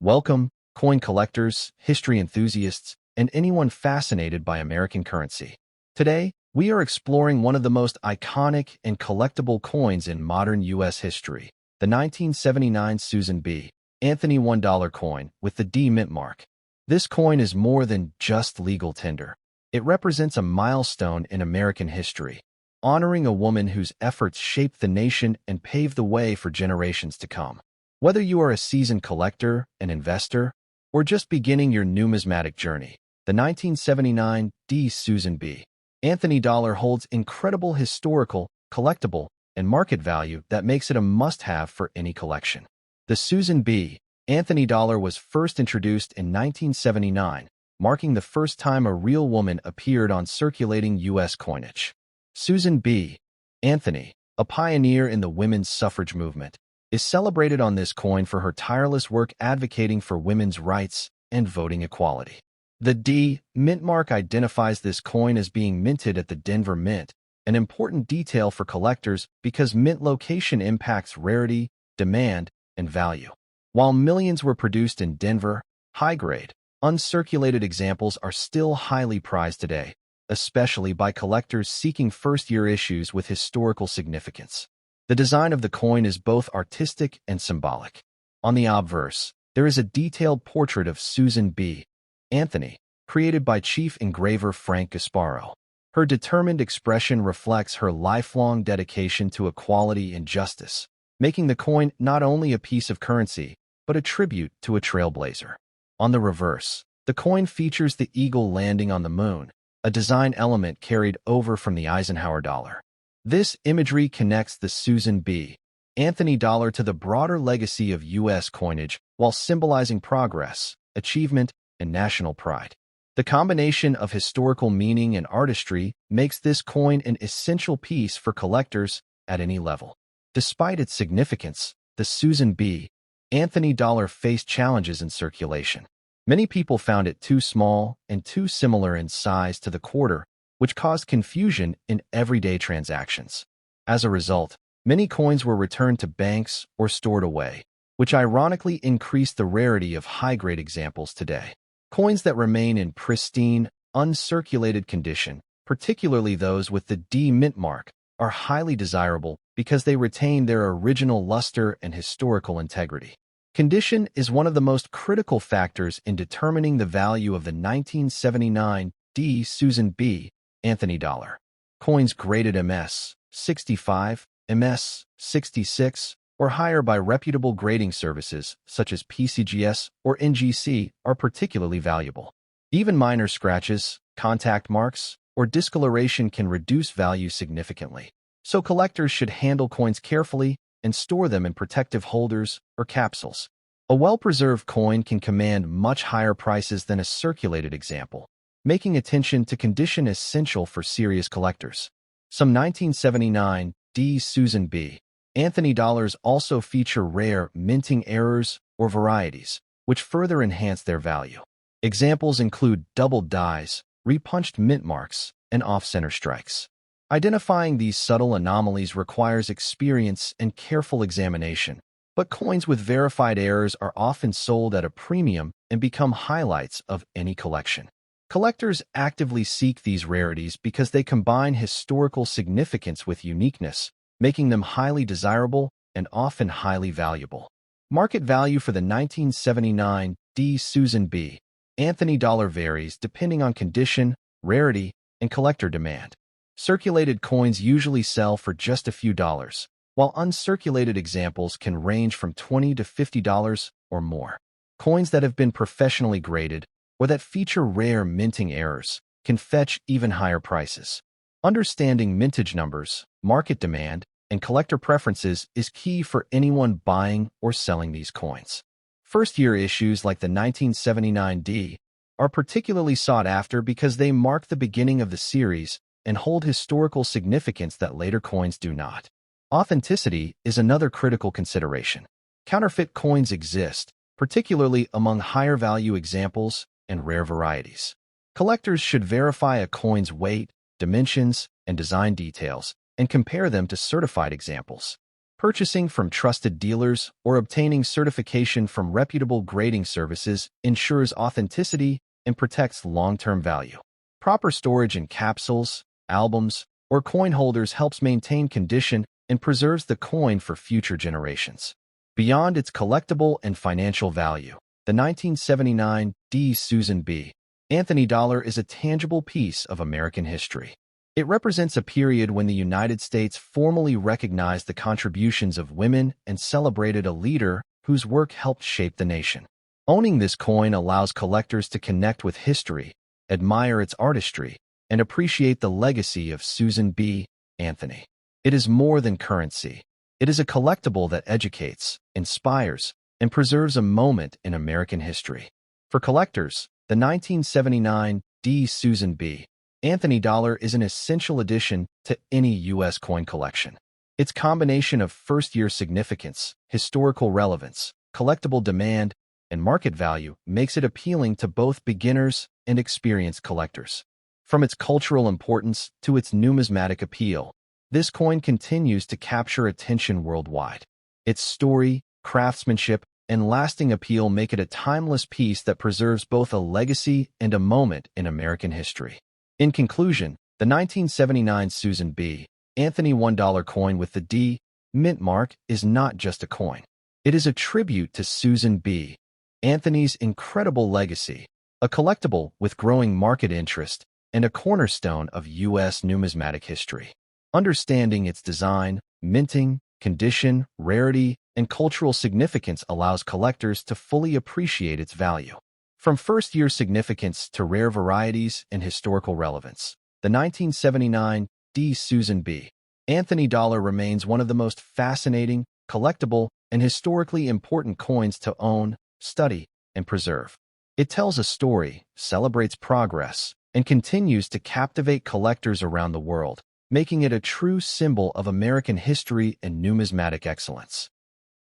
Welcome, coin collectors, history enthusiasts, and anyone fascinated by American currency. Today, we are exploring one of the most iconic and collectible coins in modern U.S. history, the 1979 Susan B. Anthony $1 coin with the D mint mark. This coin is more than just legal tender. It represents a milestone in American history, honoring a woman whose efforts shaped the nation and paved the way for generations to come. Whether you are a seasoned collector, an investor, or just beginning your numismatic journey, the 1979 D Susan B. Anthony dollar holds incredible historical, collectible, and market value that makes it a must-have for any collection. The Susan B. Anthony dollar was first introduced in 1979, marking the first time a real woman appeared on circulating U.S. coinage. Susan B. Anthony, a pioneer in the women's suffrage movement, is celebrated on this coin for her tireless work advocating for women's rights and voting equality. The D mint mark identifies this coin as being minted at the Denver Mint, an important detail for collectors because mint location impacts rarity, demand, and value. While millions were produced in Denver, high-grade, uncirculated examples are still highly prized today, especially by collectors seeking first-year issues with historical significance. The design of the coin is both artistic and symbolic. On the obverse, there is a detailed portrait of Susan B. Anthony, created by chief engraver Frank Gasparo. Her determined expression reflects her lifelong dedication to equality and justice, making the coin not only a piece of currency, but a tribute to a trailblazer. On the reverse, the coin features the eagle landing on the moon, a design element carried over from the Eisenhower dollar. This imagery connects the Susan B. Anthony dollar to the broader legacy of U.S. coinage while symbolizing progress, achievement, and national pride. The combination of historical meaning and artistry makes this coin an essential piece for collectors at any level. Despite its significance, the Susan B. Anthony dollar faced challenges in circulation. Many people found it too small and too similar in size to the quarter, which caused confusion in everyday transactions. As a result, many coins were returned to banks or stored away, which ironically increased the rarity of high-grade examples today. Coins that remain in pristine, uncirculated condition, particularly those with the D mint mark, are highly desirable because they retain their original luster and historical integrity. Condition is one of the most critical factors in determining the value of the 1979 D Susan B. Anthony dollar. Coins graded MS 65, MS 66, or higher by reputable grading services such as PCGS or NGC are particularly valuable. Even minor scratches, contact marks, or discoloration can reduce value significantly, so collectors should handle coins carefully and store them in protective holders or capsules. A well-preserved coin can command much higher prices than a circulated example, making attention to condition essential for serious collectors. Some 1979 D Susan B. Anthony dollars also feature rare minting errors or varieties, which further enhance their value. Examples include doubled dies, repunched mint marks, and off-center strikes. Identifying these subtle anomalies requires experience and careful examination, but coins with verified errors are often sold at a premium and become highlights of any collection. Collectors actively seek these rarities because they combine historical significance with uniqueness, making them highly desirable and often highly valuable. Market value for the 1979 D Susan B. Anthony dollar varies depending on condition, rarity, and collector demand. Circulated coins usually sell for just a few dollars, while uncirculated examples can range from $20 to $50 or more. Coins that have been professionally graded or that feature rare minting errors can fetch even higher prices. Understanding mintage numbers, market demand, and collector preferences is key for anyone buying or selling these coins. First-year issues like the 1979 D are particularly sought after because they mark the beginning of the series and hold historical significance that later coins do not. Authenticity is another critical consideration. Counterfeit coins exist, particularly among higher-value examples and rare varieties. Collectors should verify a coin's weight, dimensions, and design details, and compare them to certified examples. Purchasing from trusted dealers or obtaining certification from reputable grading services ensures authenticity and protects long-term value. Proper storage in capsules, albums, or coin holders helps maintain condition and preserves the coin for future generations. Beyond its collectible and financial value, the 1979 D. Susan B. Anthony dollar is a tangible piece of American history. It represents a period when the United States formally recognized the contributions of women and celebrated a leader whose work helped shape the nation. Owning this coin allows collectors to connect with history, admire its artistry, and appreciate the legacy of Susan B. Anthony. It is more than currency. It is a collectible that educates, inspires, and preserves a moment in American history. For collectors, the 1979 D. Susan B. Anthony dollar is an essential addition to any U.S. coin collection. Its combination of first-year significance, historical relevance, collectible demand, and market value makes it appealing to both beginners and experienced collectors. From its cultural importance to its numismatic appeal, this coin continues to capture attention worldwide. Its story, craftsmanship, and lasting appeal make it a timeless piece that preserves both a legacy and a moment in American history. In conclusion, the 1979 Susan B. Anthony $1 coin with the D. mint mark is not just a coin. It is a tribute to Susan B. Anthony's incredible legacy, a collectible with growing market interest, and a cornerstone of U.S. numismatic history. Understanding its design, minting, condition, rarity, and cultural significance allows collectors to fully appreciate its value. From first-year significance to rare varieties and historical relevance, the 1979 D. Susan B. Anthony dollar remains one of the most fascinating, collectible, and historically important coins to own, study, and preserve. It tells a story, celebrates progress, and continues to captivate collectors around the world, making it a true symbol of American history and numismatic excellence.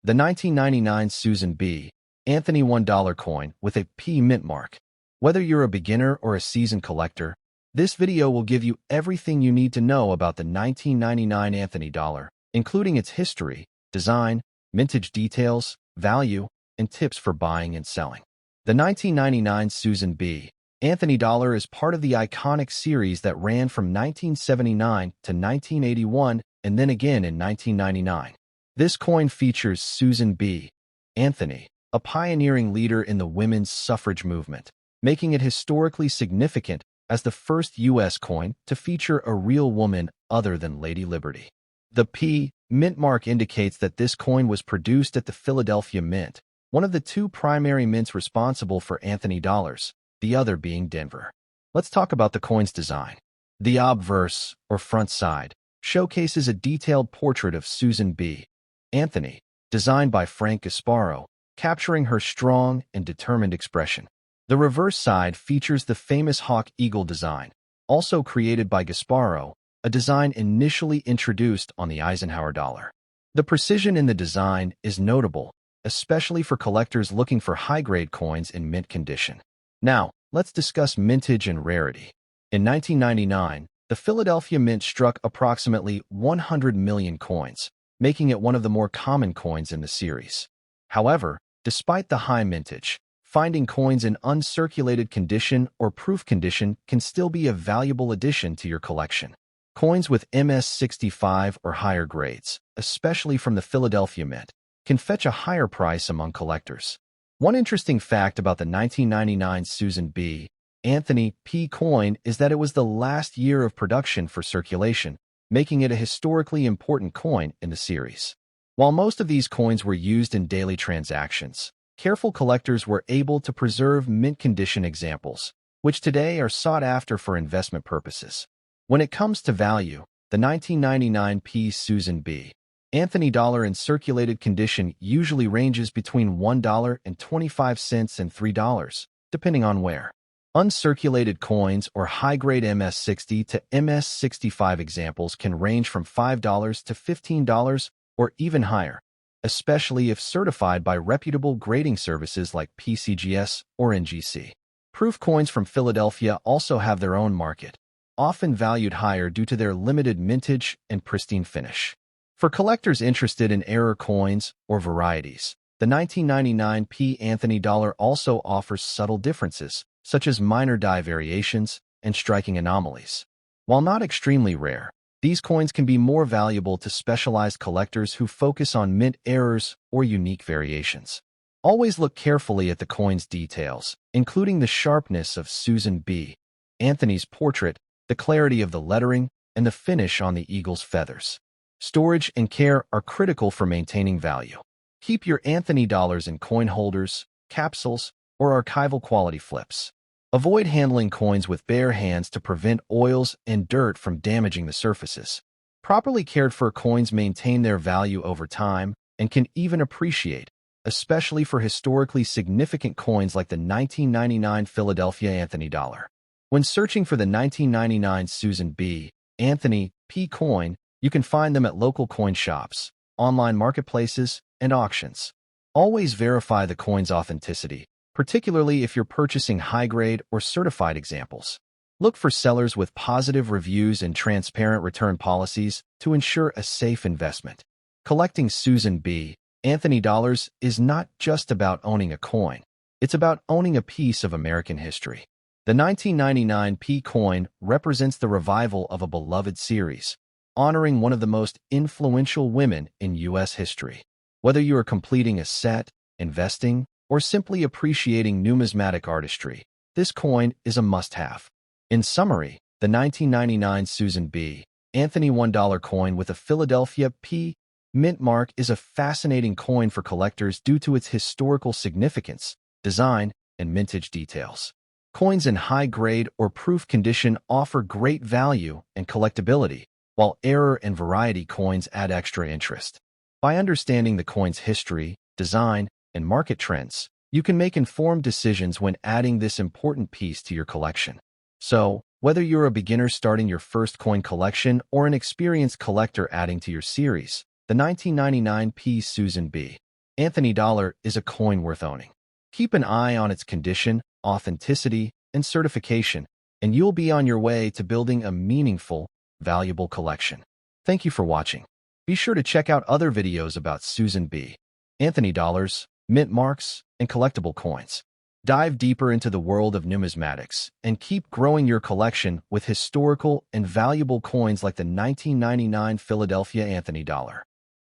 The 1999 Susan B. Anthony $1 coin with a P mint mark. Whether you're a beginner or a seasoned collector, this video will give you everything you need to know about the 1999 Anthony dollar, including its history, design, mintage details, value, and tips for buying and selling. The 1999 Susan B. Anthony dollar is part of the iconic series that ran from 1979 to 1981 and then again in 1999. This coin features Susan B. Anthony, a pioneering leader in the women's suffrage movement, making it historically significant as the first U.S. coin to feature a real woman other than Lady Liberty. The P mint mark indicates that this coin was produced at the Philadelphia Mint, one of the two primary mints responsible for Anthony dollars, the other being Denver. Let's talk about the coin's design. The obverse, or front side, showcases a detailed portrait of Susan B. Anthony, designed by Frank Gasparo, capturing her strong and determined expression. The reverse side features the famous hawk eagle design, also created by Gasparo, a design initially introduced on the Eisenhower dollar. The precision in the design is notable, especially for collectors looking for high-grade coins in mint condition. Now, let's discuss mintage and rarity. In 1999, the Philadelphia Mint struck approximately 100 million coins, making it one of the more common coins in the series. However, despite the high mintage, finding coins in uncirculated condition or proof condition can still be a valuable addition to your collection. Coins with MS65 or higher grades, especially from the Philadelphia Mint, can fetch a higher price among collectors. One interesting fact about the 1999 Susan B. Anthony P. coin is that it was the last year of production for circulation, making it a historically important coin in the series. While most of these coins were used in daily transactions, careful collectors were able to preserve mint condition examples, which today are sought after for investment purposes. When it comes to value, the 1999 P. Susan B. Anthony dollar in circulated condition usually ranges between $1.25 and $3, depending on where. Uncirculated coins or high-grade MS60 to MS65 examples can range from $5 to $15 or even higher, especially if certified by reputable grading services like PCGS or NGC. Proof coins from Philadelphia also have their own market, often valued higher due to their limited mintage and pristine finish. For collectors interested in error coins or varieties, the 1999 P. Anthony dollar also offers subtle differences, such as minor die variations and striking anomalies. While not extremely rare, these coins can be more valuable to specialized collectors who focus on mint errors or unique variations. Always look carefully at the coin's details, including the sharpness of Susan B. Anthony's portrait, the clarity of the lettering, and the finish on the eagle's feathers. Storage and care are critical for maintaining value. Keep your Anthony dollars in coin holders, capsules, or archival quality flips. Avoid handling coins with bare hands to prevent oils and dirt from damaging the surfaces. Properly cared for coins maintain their value over time and can even appreciate, especially for historically significant coins like the 1999 Philadelphia Anthony dollar. When searching for the 1999 Susan B. Anthony P. coin, you can find them at local coin shops, online marketplaces, and auctions. Always verify the coin's authenticity, particularly if you're purchasing high-grade or certified examples. Look for sellers with positive reviews and transparent return policies to ensure a safe investment. Collecting Susan B. Anthony dollars is not just about owning a coin. It's about owning a piece of American history. The 1999 P coin represents the revival of a beloved series, honoring one of the most influential women in U.S. history. Whether you are completing a set, investing, or simply appreciating numismatic artistry, this coin is a must-have. In summary, the 1999 Susan B. Anthony $1 coin with a Philadelphia P. mint mark is a fascinating coin for collectors due to its historical significance, design, and mintage details. Coins in high-grade or proof condition offer great value and collectability, while error and variety coins add extra interest. By understanding the coin's history, design, and market trends, you can make informed decisions when adding this important piece to your collection. So, whether you're a beginner starting your first coin collection or an experienced collector adding to your series, the 1999 P. Susan B. Anthony dollar is a coin worth owning. Keep an eye on its condition, authenticity, and certification, and you'll be on your way to building a meaningful, valuable collection. Thank you for watching. Be sure to check out other videos about Susan B. Anthony dollars, mint marks, and collectible coins. Dive deeper into the world of numismatics and keep growing your collection with historical and valuable coins like the 1999 Philadelphia Anthony dollar.